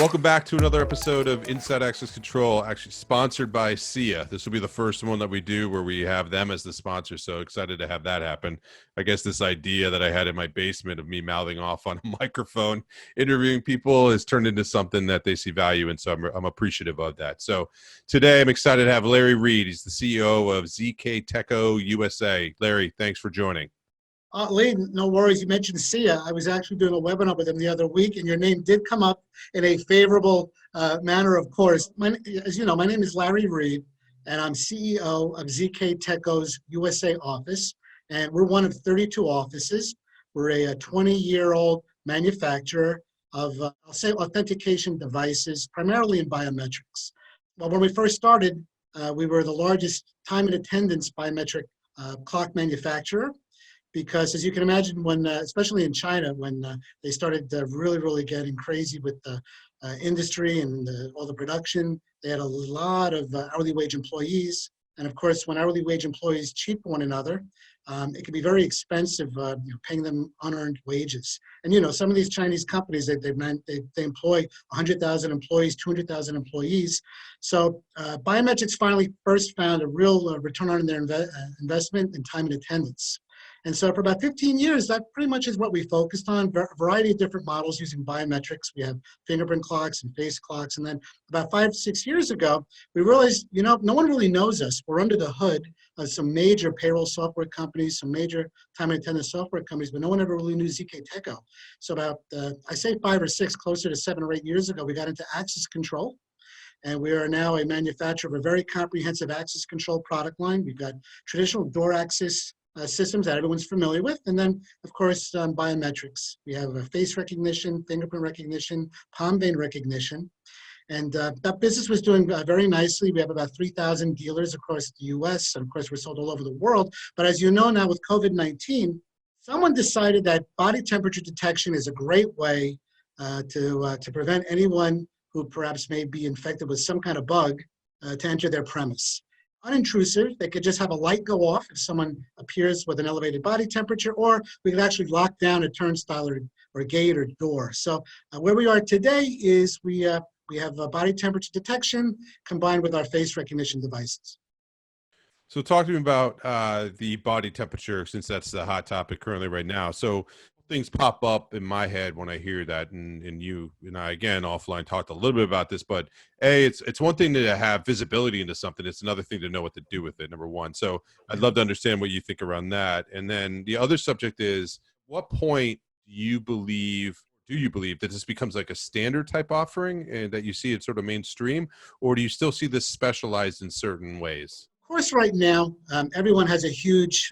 Welcome back to another episode of Inside Access Control, actually sponsored by SIA. This will be the first one that we do where we have them as the sponsor, so excited to have that happen. I guess this idea that I had in my basement of me mouthing off on a microphone, interviewing people, has turned into something that they see value in, so I'm appreciative of that. So today I'm excited to have Larry Reed. He's the CEO of ZKTeco USA. Larry, thanks for joining. Lee, no worries. You mentioned SIA. I was actually doing a webinar with them the other week, and your name did come up in a favorable manner, of course. As you know, my name is Larry Reed, and I'm CEO of ZKTeco's USA office, and we're one of 32 offices. We're a 20-year-old manufacturer of, I'll say, authentication devices, primarily in biometrics. Well, when we first started, we were the largest time and attendance biometric clock manufacturer. Because as you can imagine, when especially in China, when they started really getting crazy with the industry and all the production, they had a lot of hourly wage employees. And of course, when hourly wage employees cheat one another, it can be very expensive paying them unearned wages. And some of these Chinese companies, they employ 100,000 employees, 200,000 employees. So biometrics finally first found a real return on their investment in time and attendance. And so for about 15 years, that pretty much is what we focused on, a variety of different models using biometrics. We have fingerprint clocks and face clocks. And then about 5-6 years ago, we realized, no one really knows us. We're under the hood of some major payroll software companies, some major time and attendance software companies, but no one ever really knew ZKTeco. So about, I say 5 or 6, closer to 7 or 8 years ago, we got into access control. And we are now a manufacturer of a very comprehensive access control product line. We've got traditional door access systems that everyone's familiar with, and then, of course, biometrics. We have face recognition, fingerprint recognition, palm vein recognition, and that business was doing very nicely. We have about 3,000 dealers across the U.S., and of course, we're sold all over the world. But as you know now, with COVID-19, someone decided that body temperature detection is a great way to prevent anyone who perhaps may be infected with some kind of bug to enter their premise. Unintrusive, they could just have a light go off if someone appears with an elevated body temperature, or we could actually lock down a turnstile or gate or door. So where we are today is we have body temperature detection combined with our face recognition devices. So talk to me about the body temperature, since that's the hot topic currently right now. So things pop up in my head when I hear that, and you and I, again, offline talked a little bit about this, but it's one thing to have visibility into something. It's another thing to know what to do with it, number one. So I'd love to understand what you think around that. And then the other subject is, what point do you believe that this becomes like a standard type offering and that you see it sort of mainstream, or do you still see this specialized in certain ways? Of course, right now, everyone has a huge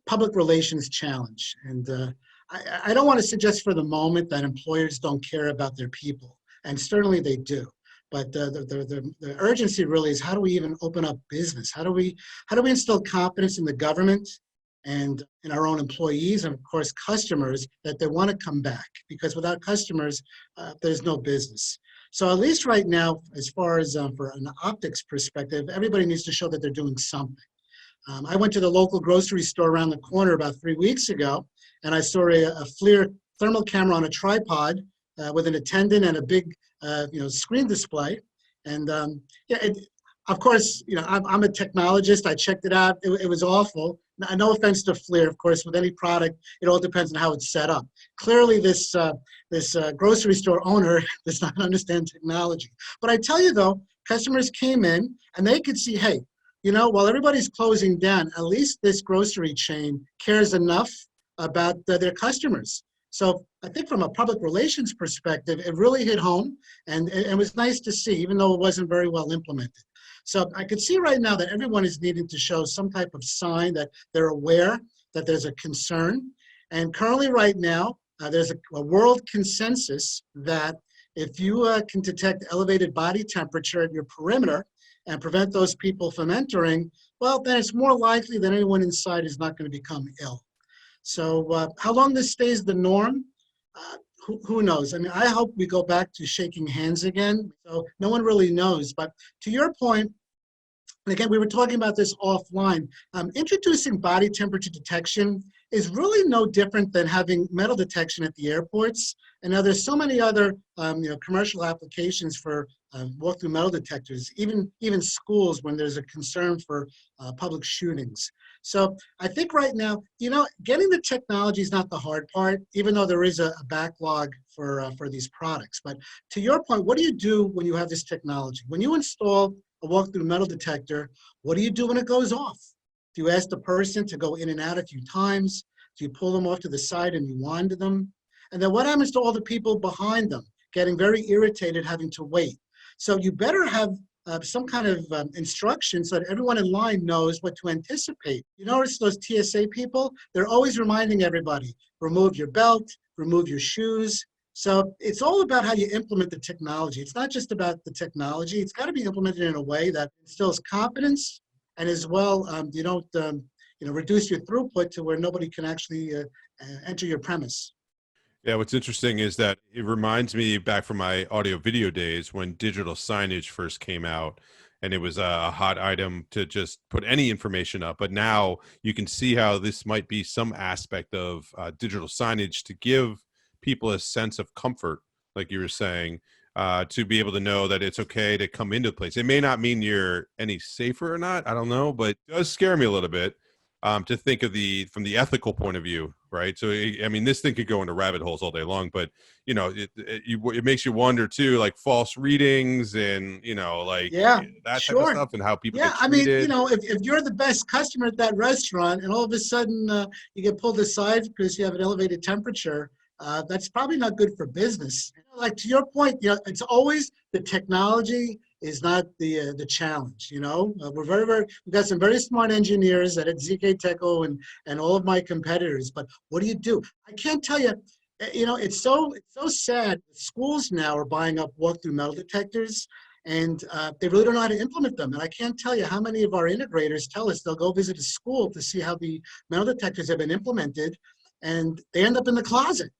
public relations challenge. And I don't want to suggest for the moment that employers don't care about their people, and certainly they do. But the urgency really is, how do we even open up business? How do we instill confidence in the government and in our own employees and, of course, customers, that they want to come back? Because without customers, there's no business. So at least right now, as far as for an optics perspective, everybody needs to show that they're doing something. I went to the local grocery store around the corner about 3 weeks ago, and I saw a FLIR thermal camera on a tripod with an attendant and a big, screen display. And of course, I'm a technologist. I checked it out. It was awful. No offense to FLIR, of course. With any product, it all depends on how it's set up. Clearly, this grocery store owner does not understand technology. But I tell you though, customers came in and they could see, hey, while everybody's closing down, at least this grocery chain cares enough about their customers. So I think from a public relations perspective, it really hit home, and it was nice to see, even though it wasn't very well implemented. So I could see right now that everyone is needing to show some type of sign that they're aware that there's a concern. And currently right now, there's a world consensus that if you can detect elevated body temperature at your perimeter and prevent those people from entering, well, then it's more likely that anyone inside is not going to become ill. So how long this stays the norm, who knows? I mean, I hope we go back to shaking hands again. So no one really knows. But to your point, and again, we were talking about this offline, introducing body temperature detection is really no different than having metal detection at the airports. And now there's so many other commercial applications for walk-through metal detectors, even schools when there's a concern for public shootings. So I think right now, getting the technology is not the hard part, even though there is a backlog for these products. But to your point, what do you do when you have this technology? When you install a walk-through metal detector, what do you do when it goes off? Do you ask the person to go in and out a few times? Do you pull them off to the side and you wind them? And then what happens to all the people behind them getting very irritated having to wait? So you better have some kind of instruction so that everyone in line knows what to anticipate. You notice those TSA people, they're always reminding everybody, remove your belt, remove your shoes. So it's all about how you implement the technology. It's not just about the technology. It's got to be implemented in a way that instills confidence, and as well, you don't reduce your throughput to where nobody can actually enter your premise. Yeah, what's interesting is that it reminds me back from my audio video days when digital signage first came out, and it was a hot item to just put any information up. But now you can see how this might be some aspect of digital signage to give people a sense of comfort, like you were saying, to be able to know that it's okay to come into the place. It may not mean you're any safer or not, I don't know, but it does scare me a little bit to think of from the ethical point of view, right? So, I mean, this thing could go into rabbit holes all day long, but it makes you wonder too, like false readings and like Yeah, that type of sure. stuff and how people Yeah, get I mean, treated. if you're the best customer at that restaurant and all of a sudden you get pulled aside because you have an elevated temperature, that's probably not good for business. Like to your point, it's always the technology is not the challenge. We're we've got some very smart engineers at ZKTeco and all of my competitors. But what do you do? I can't tell you. It's so sad. Schools now are buying up walk-through metal detectors, and they really don't know how to implement them. And I can't tell you how many of our integrators tell us they'll go visit a school to see how the metal detectors have been implemented, and they end up in the closet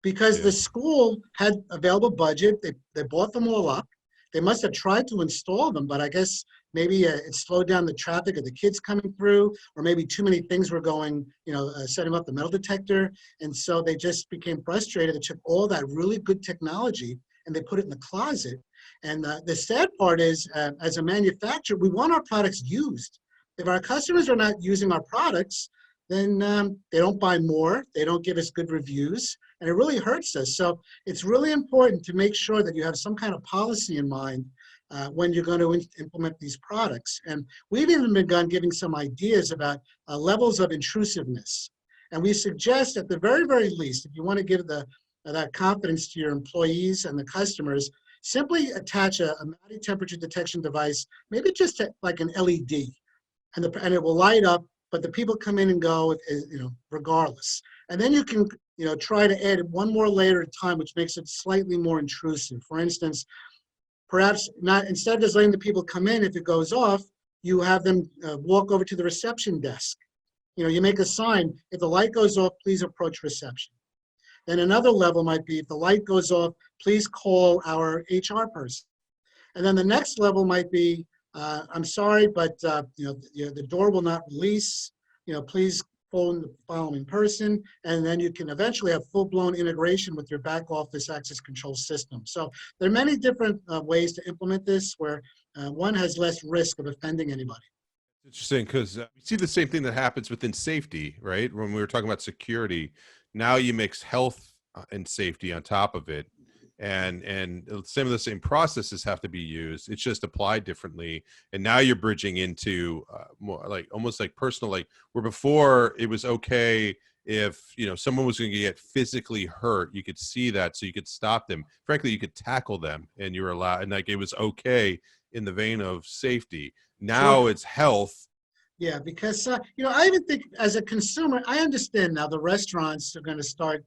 because Yeah. the school had available budget. They bought them all up. They must have tried to install them, but I guess maybe it slowed down the traffic of the kids coming through, or maybe too many things were going, setting up the metal detector. And so they just became frustrated. They took all that really good technology and they put it in the closet. And the sad part is, as a manufacturer, we want our products used. If our customers are not using our products, then they don't buy more, they don't give us good reviews, and it really hurts us. So it's really important to make sure that you have some kind of policy in mind when you're going to implement these products. And we've even begun giving some ideas about levels of intrusiveness. And we suggest at the very, very least, if you want to give that confidence to your employees and the customers, simply attach a body temperature detection device, maybe just like an LED, and it will light up, but the people come in and go, regardless. And then you can, try to add one more layer at a time, which makes it slightly more intrusive. For instance, perhaps not, instead of just letting the people come in, if it goes off, you have them walk over to the reception desk. You make a sign, if the light goes off, please approach reception. Then another level might be, if the light goes off, please call our HR person. And then the next level might be, I'm sorry, but the door will not release. Please phone the following person, and then you can eventually have full-blown integration with your back office access control system. So there are many different ways to implement this where one has less risk of offending anybody. Interesting because we see the same thing that happens within safety, right? When we were talking about security, now you mix health and safety on top of it, and some of the same processes have to be used. It's just applied differently, and now you're bridging into more like almost like personal, like where before it was okay if someone was going to get physically hurt, you could see that, so you could stop them. Frankly, you could tackle them, and you were allowed, and like it was okay in the vein of safety. Now Sure. it's health. Yeah, because I even think as a consumer, I understand now the restaurants are going to start,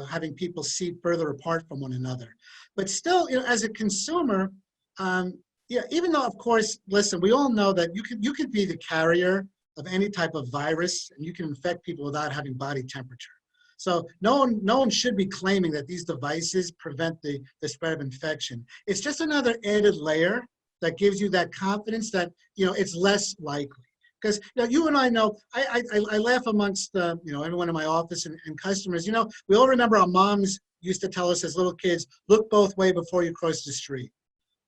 having people seat further apart from one another. But still, as a consumer, even though, of course, listen, we all know that you could be the carrier of any type of virus, and you can infect people without having body temperature. So no one should be claiming that these devices prevent the spread of infection. It's just another added layer that gives you that confidence that it's less likely. Because you and I know, I laugh amongst everyone in my office and customers. We all remember our moms used to tell us as little kids, look both way before you cross the street.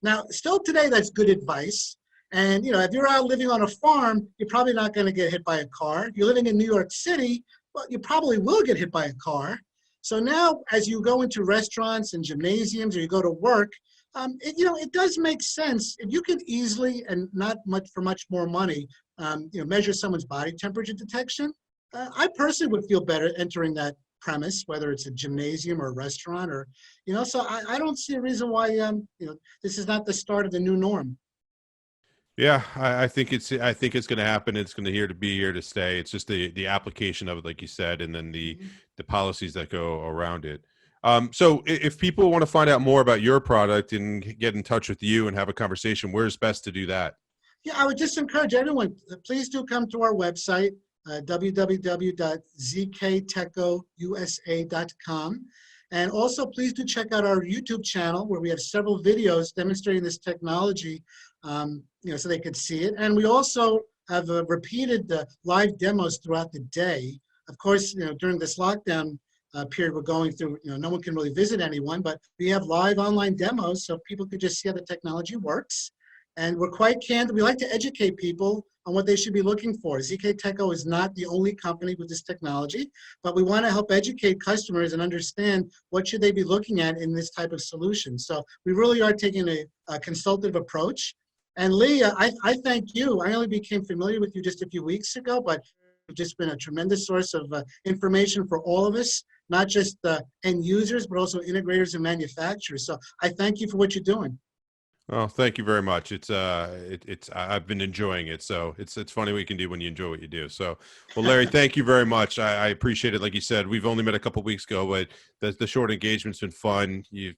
Now, still today, that's good advice. And if you're out living on a farm, you're probably not going to get hit by a car. If you're living in New York City, well, you probably will get hit by a car. So now, as you go into restaurants and gymnasiums, or you go to work, it does make sense if you can easily and not much for much more money, measure someone's body temperature detection. I personally would feel better entering that premise, whether it's a gymnasium or a restaurant, or so I don't see a reason why this is not the start of the new norm. Yeah, I think it's going to happen. It's going to be here to stay. It's just the application of it, like you said, and then the policies that go around it. So if people want to find out more about your product and get in touch with you and have a conversation, where's best to do that? Yeah, I would just encourage everyone, please do come to our website, www.ZKTecoUSA.com. And also, please do check out our YouTube channel, where we have several videos demonstrating this technology, so they could see it. And we also have repeated live demos throughout the day. Of course, during this lockdown period we're going through, no one can really visit anyone, but we have live online demos so people could just see how the technology works. And we're quite candid. We like to educate people on what they should be looking for. ZKTeco is not the only company with this technology, but we want to help educate customers and understand what should they be looking at in this type of solution. So we really are taking a consultative approach. And Lee, I thank you. I only became familiar with you just a few weeks ago, but you've just been a tremendous source of information for all of us, not just end users, but also integrators and manufacturers. So I thank you for what you're doing. Oh, thank you very much. I've been enjoying it. So it's funny what you can do when you enjoy what you do. So, well, Larry, thank you very much. I appreciate it. Like you said, we've only met a couple of weeks ago, but the short engagement's been fun. The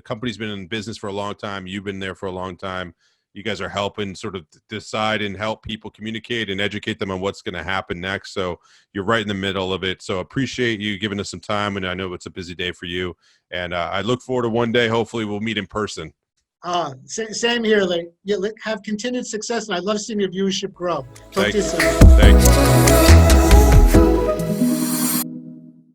company's been in business for a long time. You've been there for a long time. You guys are helping sort of decide and help people communicate and educate them on what's going to happen next. So you're right in the middle of it. So appreciate you giving us some time. And I know it's a busy day for you. And I look forward to one day, hopefully we'll meet in person. Same here, Lee. Have continued success, and I'd love seeing your viewership grow. Talk Thank to you you. soon. Thanks.